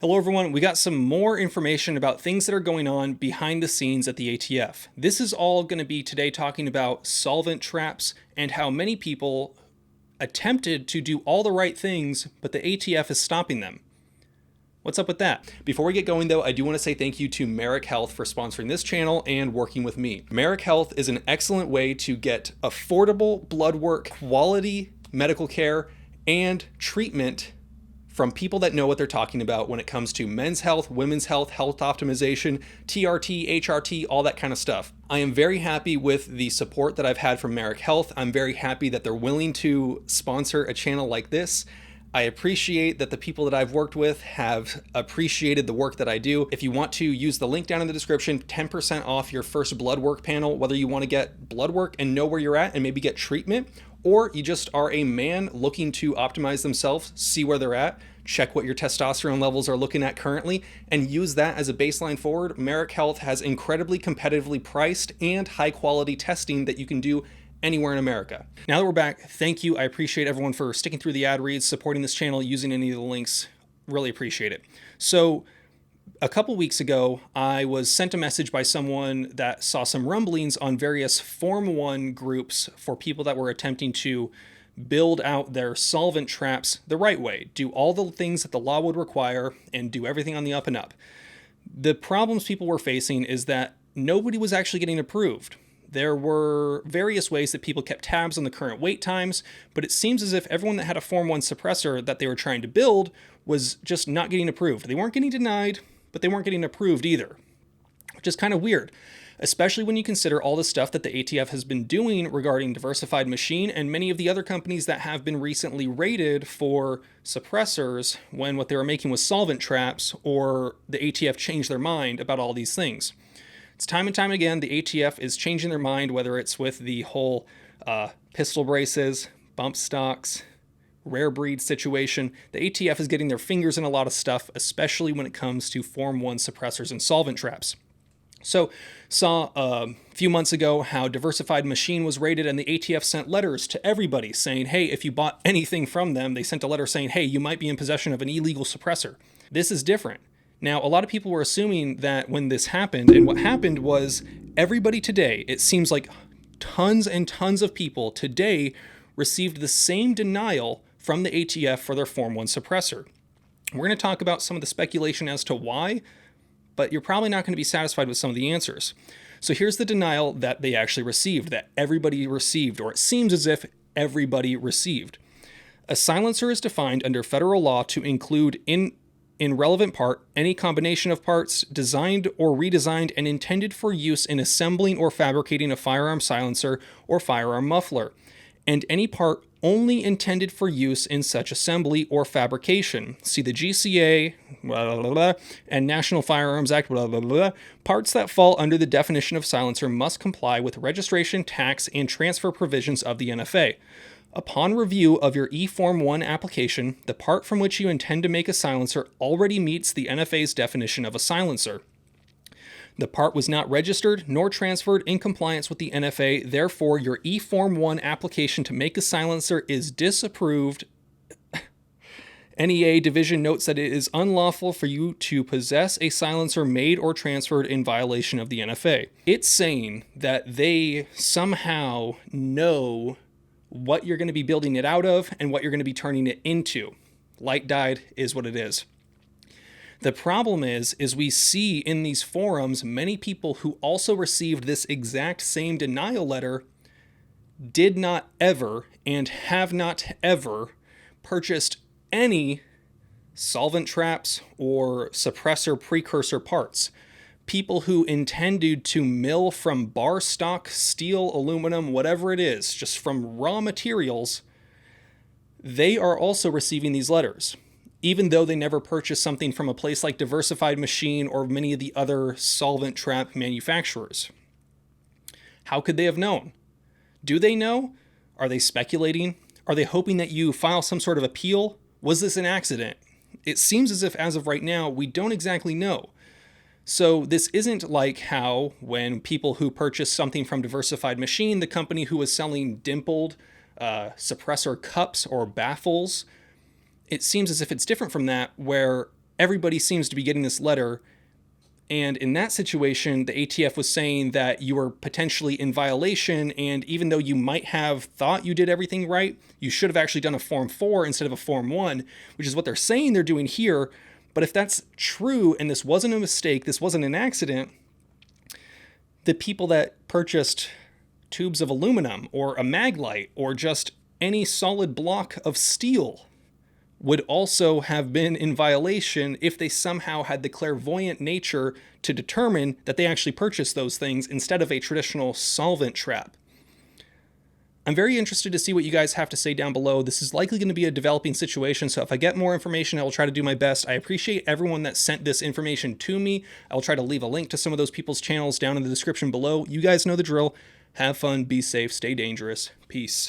Hello everyone, we got some more information about things that are going on behind the scenes at the ATF. This is all going to be today talking about solvent traps and how many people attempted to do all the right things, but the ATF is stopping them. What's up with that? Before we get going though, I do want to say thank you to Merrick Health for sponsoring this channel and working with me. Merrick Health is an excellent way to get affordable blood work, quality medical care, and treatment from people that know what they're talking about when it comes to men's health, women's health, health optimization, TRT, HRT, all that kind of stuff. I am very happy with the support that I've had from Merrick Health. I'm very happy that they're willing to sponsor a channel like this. I appreciate that the people that I've worked with have appreciated the work that I do. If you want to use the link down in the description, 10% off your first blood work panel, whether you want to get blood work and know where you're at and maybe get treatment, or you just are a man looking to optimize themselves, see where they're at, check what your testosterone levels are looking at currently, and use that as a baseline forward. Merrick Health has incredibly competitively priced and high quality testing that you can do anywhere in America. Now that we're back, thank you. I appreciate everyone for sticking through the ad reads, supporting this channel, using any of the links. Really appreciate it. So a couple weeks ago, I was sent a message by someone that saw some rumblings on various Form 1 groups for people that were attempting to build out their solvent traps the right way, do all the things that the law would require, and do everything on the up and up. The problems people were facing is that nobody was actually getting approved. There were various ways that people kept tabs on the current wait times, but it seems as if everyone that had a Form 1 suppressor that they were trying to build was just not getting approved. They weren't getting denied, but they weren't getting approved either, which is kind of weird, especially when you consider all the stuff that the ATF has been doing regarding diversified machine and many of the other companies that have been recently raided for suppressors when what they were making was solvent traps, or the ATF changed their mind about all these things. It's time and time again, the ATF is changing their mind, whether it's with the whole pistol braces, bump stocks, rare breed situation. The ATF is getting their fingers in a lot of stuff, especially when it comes to Form 1 suppressors and solvent traps. So, saw a few months ago how diversified machine was raided, and the ATF sent letters to everybody saying, hey, if you bought anything from them, they sent a letter saying, hey, you might be in possession of an illegal suppressor. This is different. Now, a lot of people were assuming that when this happened, and what happened was everybody today, it seems like tons and tons of people today received the same denial from the ATF for their Form 1 suppressor. We're going to talk about some of the speculation as to why, but you're probably not going to be satisfied with some of the answers. So here's the denial that they actually received, that everybody received, or it seems as if everybody received. A silencer is defined under federal law to include in relevant part any combination of parts designed or redesigned and intended for use in assembling or fabricating a firearm silencer or firearm muffler, and any part only intended for use in such assembly or fabrication. See the GCA, blah, blah, blah, and National Firearms Act, blah, blah, blah. Parts that fall under the definition of silencer must comply with registration, tax, and transfer provisions of the NFA. Upon review of your E-Form 1 application, the part from which you intend to make a silencer already meets the NFA's definition of a silencer. The part was not registered nor transferred in compliance with the NFA, therefore your E-Form 1 application to make a silencer is disapproved. NEA Division notes that it is unlawful for you to possess a silencer made or transferred in violation of the NFA. It's saying that they somehow know what you're going to be building it out of and what you're going to be turning it into. Light dyed is what it is. The problem is we see in these forums many people who also received this exact same denial letter did not ever and have not ever purchased any solvent traps or suppressor precursor parts. People who intended to mill from bar stock, steel, aluminum, whatever it is, just from raw materials, they are also receiving these letters, even though they never purchased something from a place like Diversified Machine or many of the other solvent trap manufacturers. How could they have known? Do they know? Are they speculating? Are they hoping that you file some sort of appeal? Was this an accident? It seems as if, as of right now, we don't exactly know. So this isn't like how when people who purchased something from Diversified Machine, the company who was selling dimpled suppressor cups or baffles, it seems as if it's different from that, where everybody seems to be getting this letter. And in that situation, the ATF was saying that you were potentially in violation, and even though you might have thought you did everything right, you should have actually done a Form 4 instead of a Form 1, which is what they're saying they're doing here. But if that's true, and this wasn't a mistake, this wasn't an accident, the people that purchased tubes of aluminum or a Maglite or just any solid block of steel would also have been in violation if they somehow had the clairvoyant nature to determine that they actually purchased those things instead of a traditional solvent trap. I'm very interested to see what you guys have to say down below. This is likely going to be a developing situation, so if I get more information, I will try to do my best. I appreciate everyone that sent this information to me. I will try to leave a link to some of those people's channels down in the description below. You guys know the drill. Have fun, be safe, stay dangerous. Peace.